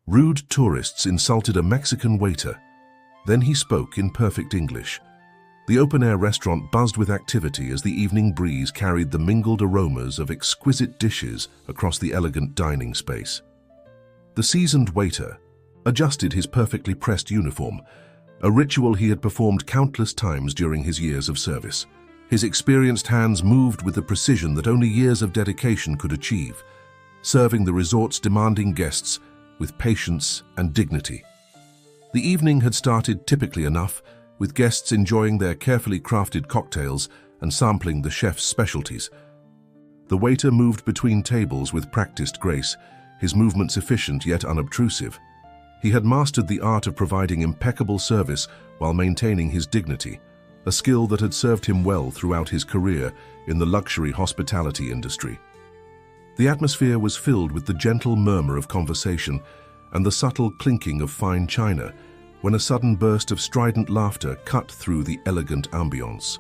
Rude tourists insulted a Mexican waiter. Then he spoke in perfect English. The open-air restaurant buzzed with activity as the evening breeze carried the mingled aromas of exquisite dishes across the elegant dining space. The seasoned waiter adjusted his perfectly pressed uniform, a ritual he had performed countless times during his years of service. His experienced hands moved with the precision that only years of dedication could achieve, serving the resort's demanding guests with patience and dignity. The evening had started typically enough, with guests enjoying their carefully crafted cocktails and sampling the chef's specialties. The waiter moved between tables with practiced grace, his movements efficient yet unobtrusive. He had mastered the art of providing impeccable service while maintaining his dignity, a skill that had served him well throughout his career in the luxury hospitality industry. The atmosphere was filled with the gentle murmur of conversation and the subtle clinking of fine china when a sudden burst of strident laughter cut through the elegant ambience.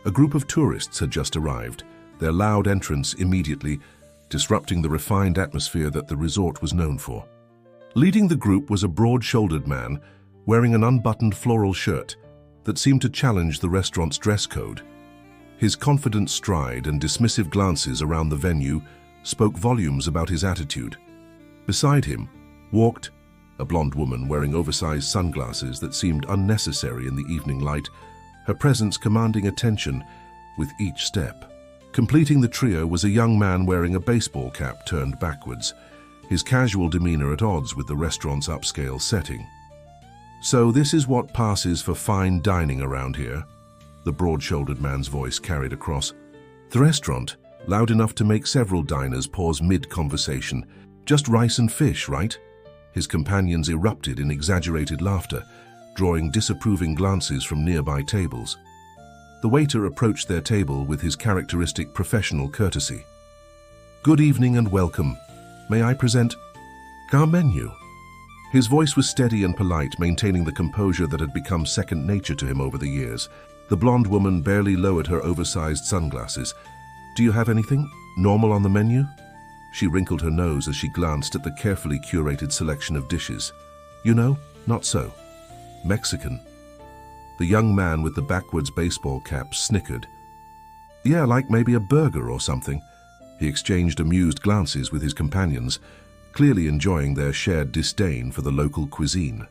A group of tourists had just arrived, their loud entrance immediately disrupting the refined atmosphere that the resort was known for. Leading the group was a broad-shouldered man wearing an unbuttoned floral shirt that seemed to challenge the restaurant's dress code. His confident stride and dismissive glances around the venue spoke volumes about his attitude. Beside him walked a blonde woman wearing oversized sunglasses that seemed unnecessary in the evening light, her presence commanding attention with each step. Completing the trio was a young man wearing a baseball cap turned backwards, his casual demeanor at odds with the restaurant's upscale setting. "So this is what passes for fine dining around here?" The broad-shouldered man's voice carried across. The restaurant, loud enough to make several diners pause mid-conversation. "Just rice and fish, right?" His companions erupted in exaggerated laughter, drawing disapproving glances from nearby tables. The waiter approached their table with his characteristic professional courtesy. "Good evening and welcome. May I present our menu?" His voice was steady and polite, maintaining the composure that had become second nature to him over the years. The blonde woman barely lowered her oversized sunglasses. "Do you have anything normal on the menu?" She wrinkled her nose as she glanced at the carefully curated selection of dishes. "You know, not so. Mexican." The young man with the backwards baseball cap snickered. "Yeah, like maybe a burger or something." He exchanged amused glances with his companions, clearly enjoying their shared disdain for the local cuisine.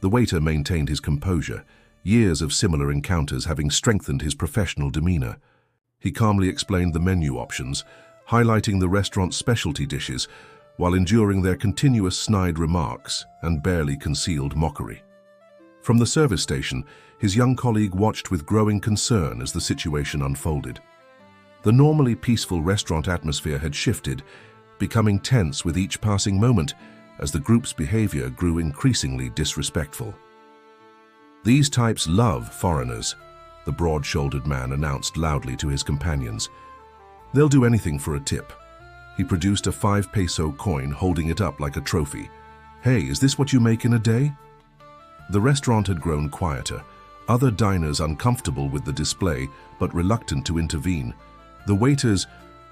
The waiter maintained his composure, years of similar encounters having strengthened his professional demeanor. He calmly explained the menu options, highlighting the restaurant's specialty dishes while enduring their continuous snide remarks and barely concealed mockery. From the service station, his young colleague watched with growing concern as the situation unfolded. The normally peaceful restaurant atmosphere had shifted, becoming tense with each passing moment as the group's behavior grew increasingly disrespectful. "These types love foreigners," the broad-shouldered man announced loudly to his companions. "They'll do anything for a tip." He produced a 5-peso coin, holding it up like a trophy. "Hey, is this what you make in a day?" The restaurant had grown quieter, other diners uncomfortable with the display but reluctant to intervene. The waiter's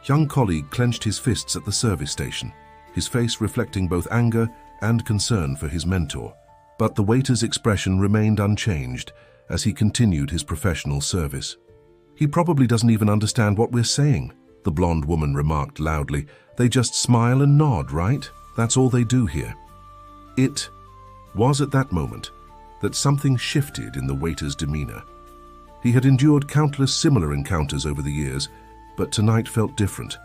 young colleague clenched his fists at the service station, his face reflecting both anger and concern for his mentor. But the waiter's expression remained unchanged as he continued his professional service. "He probably doesn't even understand what we're saying," the blonde woman remarked loudly. "They just smile and nod, right? That's all they do here." It was at that moment that something shifted in the waiter's demeanor. He had endured countless similar encounters over the years, but tonight felt different.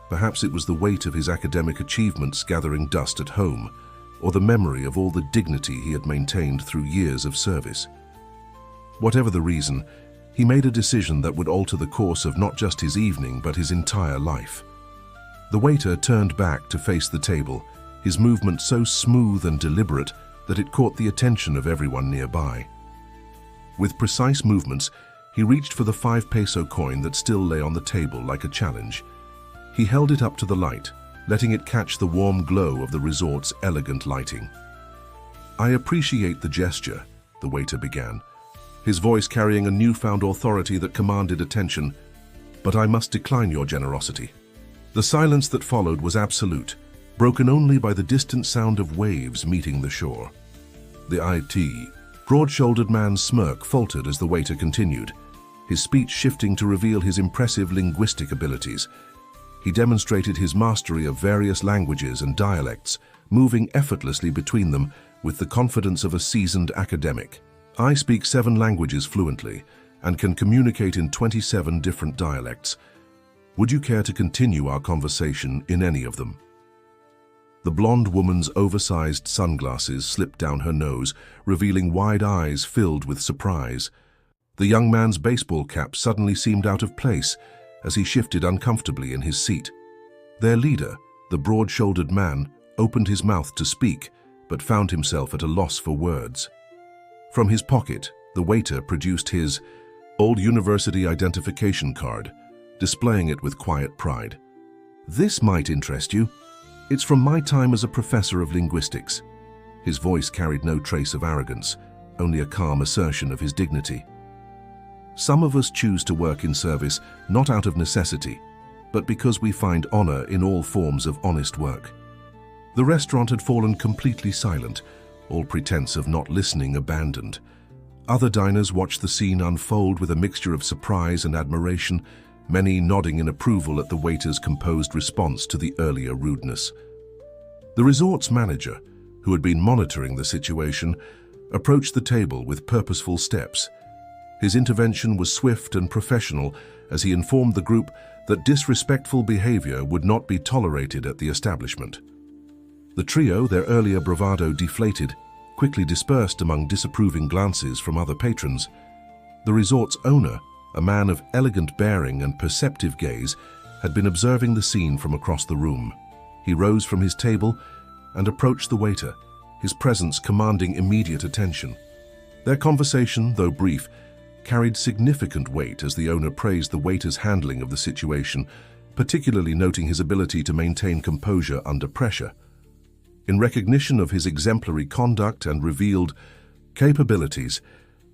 Perhaps it was the weight of his academic achievements gathering dust at home, or the memory of all the dignity he had maintained through years of service. Whatever the reason, he made a decision that would alter the course of not just his evening, but his entire life. The waiter turned back to face the table, his movement so smooth and deliberate that it caught the attention of everyone nearby. With precise movements, he reached for the 5-peso coin that still lay on the table like a challenge. He held it up to the light, letting it catch the warm glow of the resort's elegant lighting. "I appreciate the gesture," the waiter began, his voice carrying a newfound authority that commanded attention, "but I must decline your generosity." The silence that followed was absolute, broken only by the distant sound of waves meeting the shore. The IT, broad-shouldered man's smirk faltered as the waiter continued, his speech shifting to reveal his impressive linguistic abilities. He demonstrated his mastery of various languages and dialects, moving effortlessly between them with the confidence of a seasoned academic. I speak 7 languages fluently and can communicate in 27 different dialects. Would you care to continue our conversation in any of them? The blonde woman's oversized sunglasses slipped down her nose, revealing wide eyes filled with surprise. The young man's baseball cap suddenly seemed out of place as he shifted uncomfortably in his seat. Their leader, the broad-shouldered man, opened his mouth to speak, but found himself at a loss for words. From his pocket, the waiter produced his old university identification card, displaying it with quiet pride. "This might interest you. It's from my time as a professor of linguistics." His voice carried no trace of arrogance, only a calm assertion of his dignity. Some of us choose to work in service not out of necessity, but because we find honor in all forms of honest work. The restaurant had fallen completely silent, all pretense of not listening abandoned. Other diners watched the scene unfold with a mixture of surprise and admiration, many nodding in approval at the waiter's composed response to the earlier rudeness. The resort's manager, who had been monitoring the situation, approached the table with purposeful steps. His intervention was swift and professional as he informed the group that disrespectful behavior would not be tolerated at the establishment. The trio, their earlier bravado deflated, quickly dispersed among disapproving glances from other patrons. The resort's owner, a man of elegant bearing and perceptive gaze, had been observing the scene from across the room. He rose from his table and approached the waiter, his presence commanding immediate attention. Their conversation, though brief, carried significant weight as the owner praised the waiter's handling of the situation, particularly noting his ability to maintain composure under pressure. In recognition of his exemplary conduct and revealed capabilities,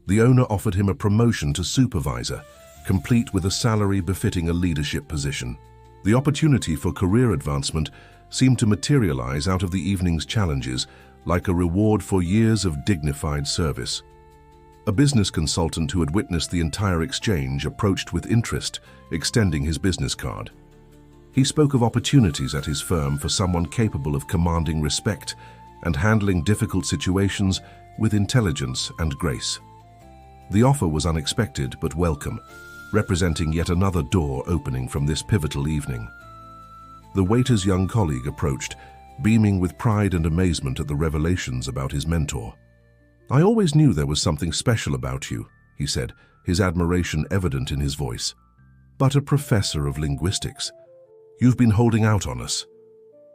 the owner offered him a promotion to supervisor, complete with a salary befitting a leadership position. The opportunity for career advancement seemed to materialize out of the evening's challenges, like a reward for years of dignified service. A business consultant who had witnessed the entire exchange approached with interest, extending his business card. He spoke of opportunities at his firm for someone capable of commanding respect and handling difficult situations with intelligence and grace. The offer was unexpected but welcome, representing yet another door opening from this pivotal evening. The waiter's young colleague approached, beaming with pride and amazement at the revelations about his mentor. "I always knew there was something special about you," he said, his admiration evident in his voice. "But a professor of linguistics. You've been holding out on us."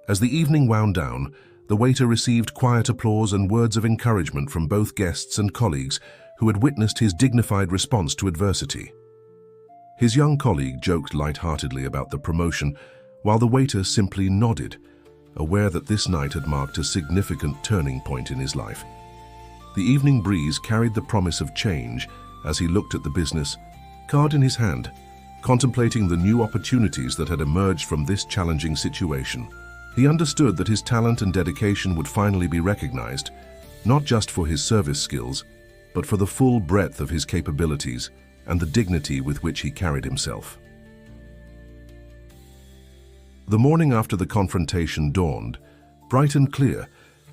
As the evening wound down, the waiter received quiet applause and words of encouragement from both guests and colleagues who had witnessed his dignified response to adversity. His young colleague joked lightheartedly about the promotion, while the waiter simply nodded, aware that this night had marked a significant turning point in his life. The evening breeze carried the promise of change as he looked at the business card in his hand, contemplating the new opportunities that had emerged from this challenging situation. He understood that his talent and dedication would finally be recognized, not just for his service skills, but for the full breadth of his capabilities and the dignity with which he carried himself. The morning after the confrontation dawned, bright and clear,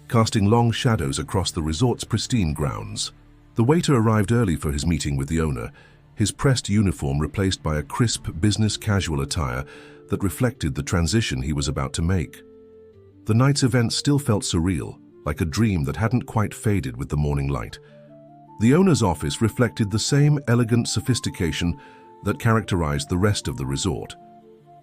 casting long shadows across the resort's pristine grounds. The waiter arrived early for his meeting with the owner, his pressed uniform replaced by a crisp business casual attire that reflected the transition he was about to make. The night's event still felt surreal, like a dream that hadn't quite faded with the morning light. The owner's office reflected the same elegant sophistication that characterized the rest of the resort.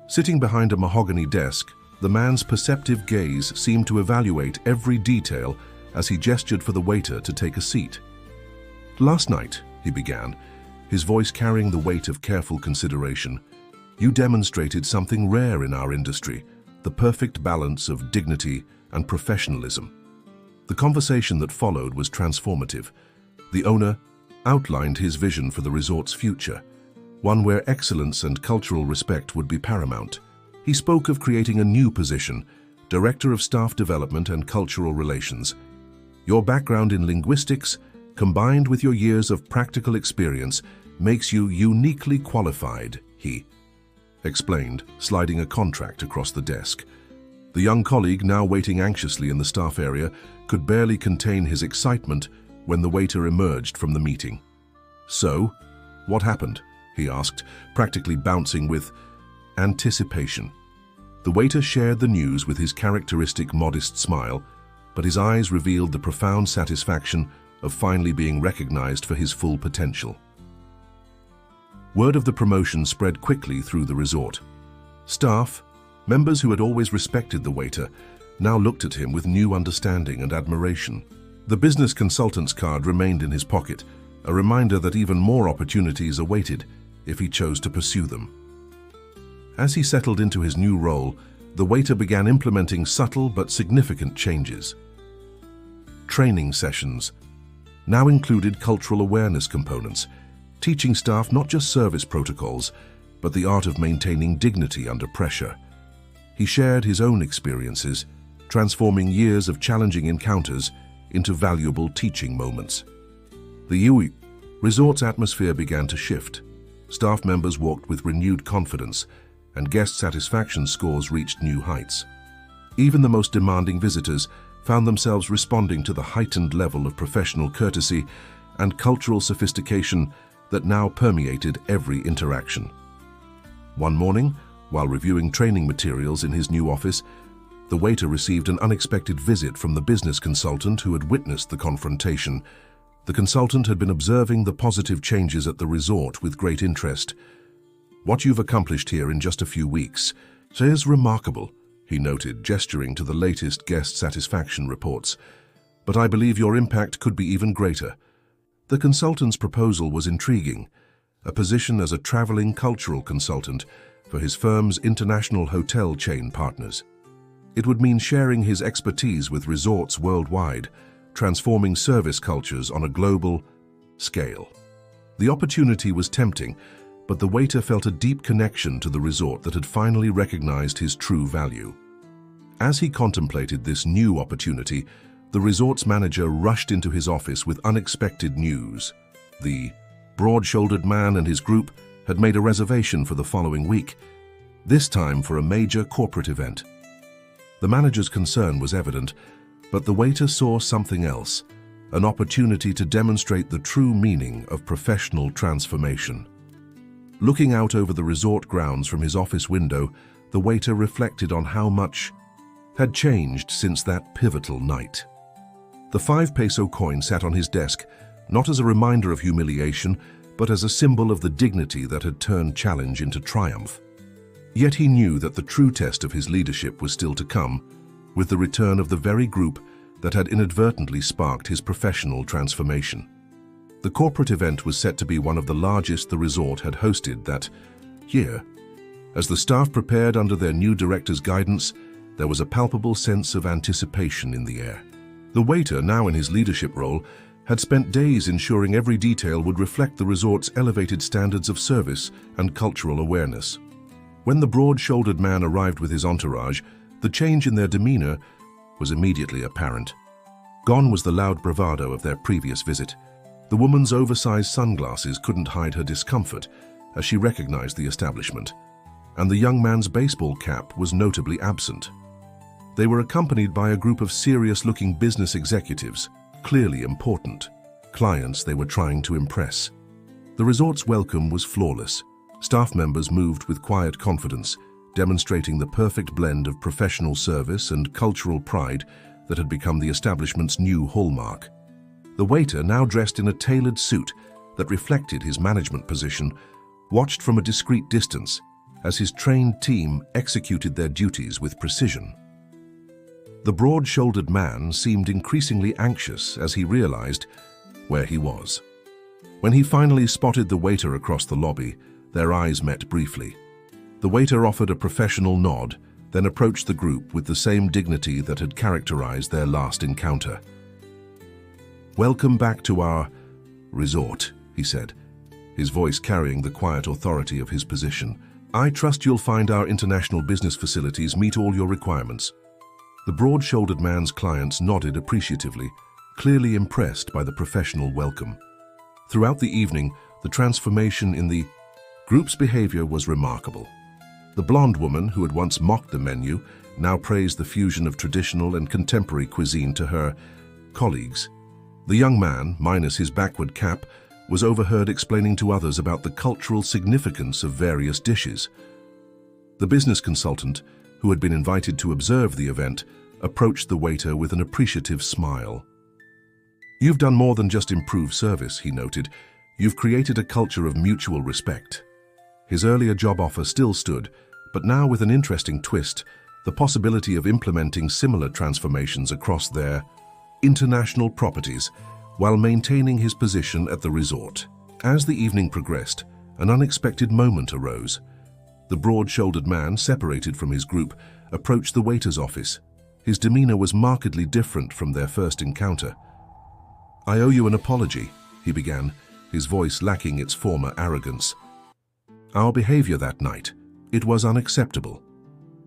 Sitting behind a mahogany desk, the man's perceptive gaze seemed to evaluate every detail as he gestured for the waiter to take a seat. "Last night," he began, his voice carrying the weight of careful consideration, "you demonstrated something rare in our industry, the perfect balance of dignity and professionalism." The conversation that followed was transformative. The owner outlined his vision for the resort's future, one where excellence and cultural respect would be paramount. He spoke of creating a new position, Director of Staff Development and Cultural Relations. Your background in linguistics, combined with your years of practical experience, makes you uniquely qualified, he explained, sliding a contract across the desk. The young colleague, now waiting anxiously in the staff area, could barely contain his excitement when the waiter emerged from the meeting. "So, what happened?" he asked, practically bouncing with anticipation. The waiter shared the news with his characteristic modest smile, but his eyes revealed the profound satisfaction of finally being recognized for his full potential. Word of the promotion spread quickly through the resort. Staff, members who had always respected the waiter, now looked at him with new understanding and admiration. The business consultant's card remained in his pocket, a reminder that even more opportunities awaited if he chose to pursue them. As he settled into his new role, the waiter began implementing subtle but significant changes. Training sessions now included cultural awareness components, teaching staff not just service protocols, but the art of maintaining dignity under pressure. He shared his own experiences, transforming years of challenging encounters into valuable teaching moments. The Yui resort's atmosphere began to shift. Staff members walked with renewed confidence, and guest satisfaction scores reached new heights. Even the most demanding visitors found themselves responding to the heightened level of professional courtesy and cultural sophistication that now permeated every interaction. One morning, while reviewing training materials in his new office, the waiter received an unexpected visit from the business consultant who had witnessed the confrontation. The consultant had been observing the positive changes at the resort with great interest. "What you've accomplished here in just a few weeks is remarkable," he noted, gesturing to the latest guest satisfaction reports. "But I believe your impact could be even greater." The consultant's proposal was intriguing, a position as a traveling cultural consultant for his firm's international hotel chain partners. It would mean sharing his expertise with resorts worldwide, transforming service cultures on a global scale. The opportunity was tempting, but the waiter felt a deep connection to the resort that had finally recognized his true value. As he contemplated this new opportunity, the resort's manager rushed into his office with unexpected news. The broad-shouldered man and his group had made a reservation for the following week, this time for a major corporate event. The manager's concern was evident, but the waiter saw something else, an opportunity to demonstrate the true meaning of professional transformation. Looking out over the resort grounds from his office window, the waiter reflected on how much had changed since that pivotal night. The 5-peso coin sat on his desk, not as a reminder of humiliation, but as a symbol of the dignity that had turned challenge into triumph. Yet he knew that the true test of his leadership was still to come, with the return of the very group that had inadvertently sparked his professional transformation. The corporate event was set to be one of the largest the resort had hosted that year. As the staff prepared under their new director's guidance, there was a palpable sense of anticipation in the air. The waiter, now in his leadership role, had spent days ensuring every detail would reflect the resort's elevated standards of service and cultural awareness. When the broad-shouldered man arrived with his entourage, the change in their demeanor was immediately apparent. Gone was the loud bravado of their previous visit. The woman's oversized sunglasses couldn't hide her discomfort as she recognized the establishment, and the young man's baseball cap was notably absent. They were accompanied by a group of serious-looking business executives, clearly important, clients they were trying to impress. The resort's welcome was flawless. Staff members moved with quiet confidence, demonstrating the perfect blend of professional service and cultural pride that had become the establishment's new hallmark. The waiter, now dressed in a tailored suit that reflected his management position, watched from a discreet distance as his trained team executed their duties with precision. The broad-shouldered man seemed increasingly anxious as he realized where he was. When he finally spotted the waiter across the lobby, their eyes met briefly. The waiter offered a professional nod, then approached the group with the same dignity that had characterized their last encounter. "Welcome back to our resort," he said, his voice carrying the quiet authority of his position. "I trust you'll find our international business facilities meet all your requirements." The broad-shouldered man's clients nodded appreciatively, clearly impressed by the professional welcome. Throughout the evening, the transformation in the group's behavior was remarkable. The blonde woman, who had once mocked the menu, now praised the fusion of traditional and contemporary cuisine to her colleagues. The young man, minus his backward cap, was overheard explaining to others about the cultural significance of various dishes. The business consultant, who had been invited to observe the event, approached the waiter with an appreciative smile. "You've done more than just improve service," he noted. "You've created a culture of mutual respect." His earlier job offer still stood, but now with an interesting twist, the possibility of implementing similar transformations across their international properties while maintaining his position at the resort. As the evening progressed, an unexpected moment arose. The broad-shouldered man, separated from his group, approached the waiter's office. His demeanor was markedly different from their first encounter. "I owe you an apology," he began, his voice lacking its former arrogance. "Our behavior that night, it was unacceptable."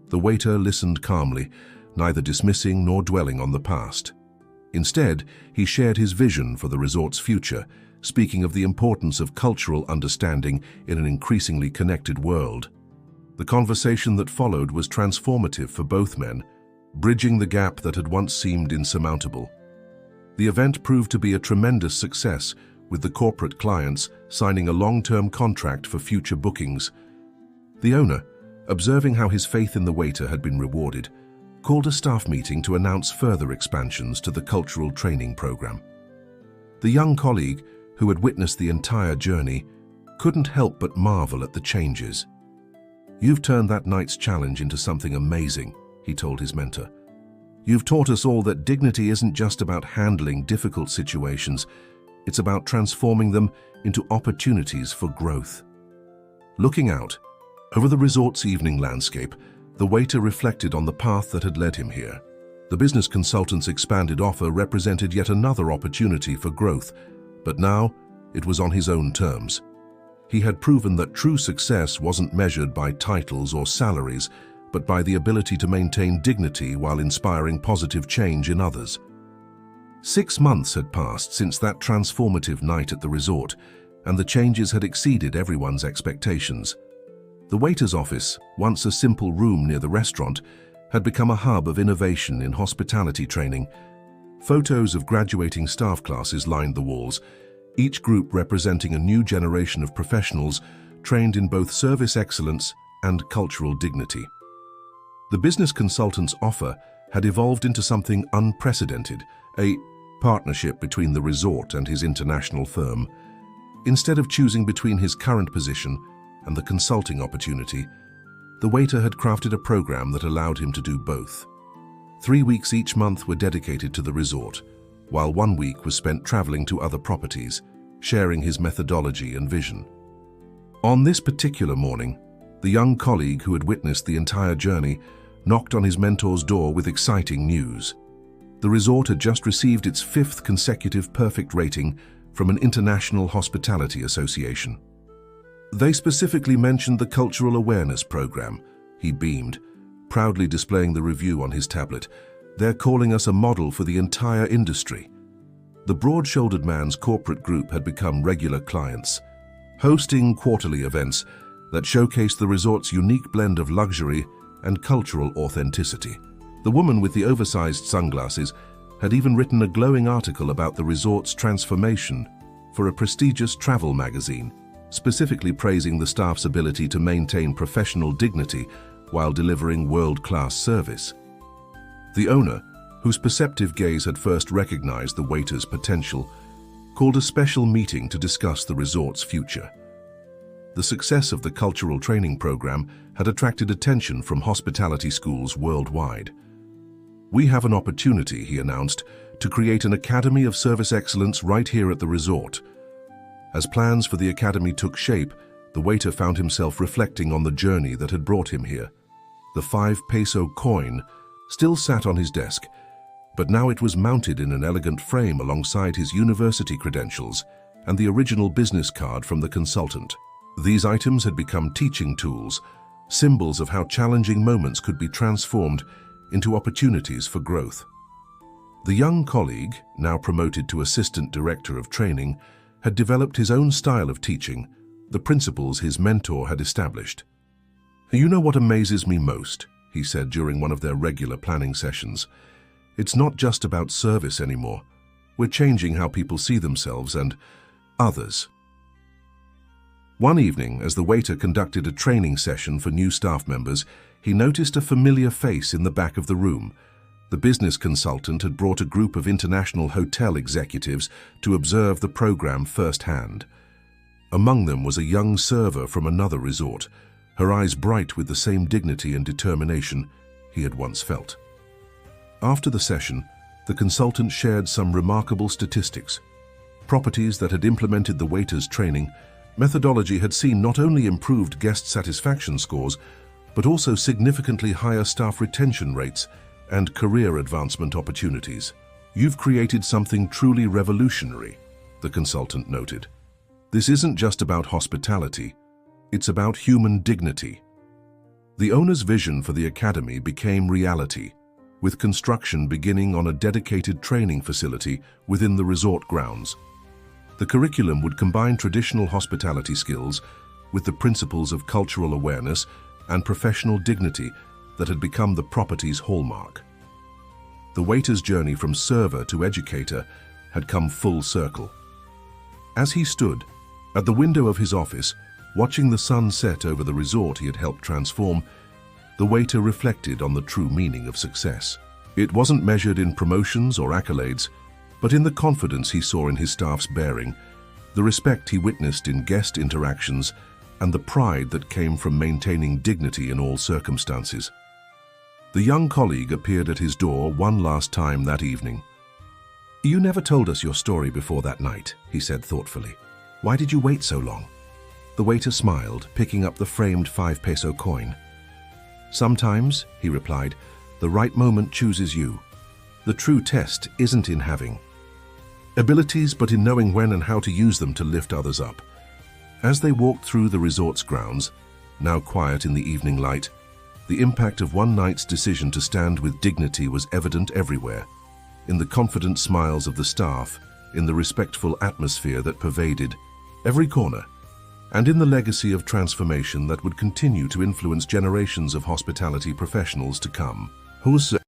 The waiter listened calmly, neither dismissing nor dwelling on the past. Instead, he shared his vision for the resort's future, speaking of the importance of cultural understanding in an increasingly connected world. The conversation that followed was transformative for both men, bridging the gap that had once seemed insurmountable. The event proved to be a tremendous success, with the corporate clients signing a long-term contract for future bookings. The owner, observing how his faith in the waiter had been rewarded, called a staff meeting to announce further expansions to the cultural training program. The young colleague, who had witnessed the entire journey, couldn't help but marvel at the changes. "You've turned that night's challenge into something amazing," he told his mentor. "You've taught us all that dignity isn't just about handling difficult situations, it's about transforming them into opportunities for growth." Looking out over the resort's evening landscape, the waiter reflected on the path that had led him here. The business consultant's expanded offer represented yet another opportunity for growth, but now it was on his own terms. He had proven that true success wasn't measured by titles or salaries, but by the ability to maintain dignity while inspiring positive change in others. 6 months had passed since that transformative night at the resort, and the changes had exceeded everyone's expectations. The waiter's office, once a simple room near the restaurant, had become a hub of innovation in hospitality training. Photos of graduating staff classes lined the walls, each group representing a new generation of professionals trained in both service excellence and cultural dignity. The business consultant's offer had evolved into something unprecedented, a partnership between the resort and his international firm. Instead of choosing between his current position and the consulting opportunity, the waiter had crafted a program that allowed him to do both. 3 weeks each month were dedicated to the resort, while 1 week was spent traveling to other properties, sharing his methodology and vision. On this particular morning, the young colleague who had witnessed the entire journey knocked on his mentor's door with exciting news. The resort had just received its 5th consecutive perfect rating from an international hospitality association. They specifically mentioned the Cultural Awareness Program. He beamed, proudly displaying the review on his tablet. "They're calling us a model for the entire industry." The broad-shouldered man's corporate group had become regular clients, hosting quarterly events that showcased the resort's unique blend of luxury and cultural authenticity. The woman with the oversized sunglasses had even written a glowing article about the resort's transformation for a prestigious travel magazine, specifically praising the staff's ability to maintain professional dignity while delivering world-class service. The owner, whose perceptive gaze had first recognized the waiter's potential, called a special meeting to discuss the resort's future. The success of the cultural training program had attracted attention from hospitality schools worldwide. "We have an opportunity," he announced, "to create an academy of service excellence right here at the resort." As plans for the academy took shape, the waiter found himself reflecting on the journey that had brought him here. The 5-peso coin still sat on his desk, but now it was mounted in an elegant frame alongside his university credentials and the original business card from the consultant. These items had become teaching tools, symbols of how challenging moments could be transformed into opportunities for growth. The young colleague, now promoted to assistant director of training, had developed his own style of teaching, the principles his mentor had established. "You know what amazes me most," he said during one of their regular planning sessions. "It's not just about service anymore. We're changing how people see themselves and others." One evening, as the waiter conducted a training session for new staff members, he noticed a familiar face in the back of the room. The business consultant had brought a group of international hotel executives to observe the program firsthand. Among them was a young server from another resort, her eyes bright with the same dignity and determination he had once felt. After the session, the consultant shared some remarkable statistics. Properties that had implemented the waiter's training methodology had seen not only improved guest satisfaction scores, but also significantly higher staff retention rates and career advancement opportunities. "You've created something truly revolutionary," the consultant noted. "This isn't just about hospitality, it's about human dignity." The owner's vision for the academy became reality, with construction beginning on a dedicated training facility within the resort grounds. The curriculum would combine traditional hospitality skills with the principles of cultural awareness and professional dignity that had become the property's hallmark. The waiter's journey from server to educator had come full circle. As he stood at the window of his office, watching the sun set over the resort he had helped transform, the waiter reflected on the true meaning of success. It wasn't measured in promotions or accolades, but in the confidence he saw in his staff's bearing, the respect he witnessed in guest interactions, and the pride that came from maintaining dignity in all circumstances. The young colleague appeared at his door one last time that evening. "You never told us your story before that night," he said thoughtfully. "Why did you wait so long?" The waiter smiled, picking up the framed 5-peso coin. "Sometimes," he replied, "the right moment chooses you. The true test isn't in having abilities, but in knowing when and how to use them to lift others up." As they walked through the resort's grounds, now quiet in the evening light, the impact of one night's decision to stand with dignity was evident everywhere, in the confident smiles of the staff, in the respectful atmosphere that pervaded every corner, and in the legacy of transformation that would continue to influence generations of hospitality professionals to come.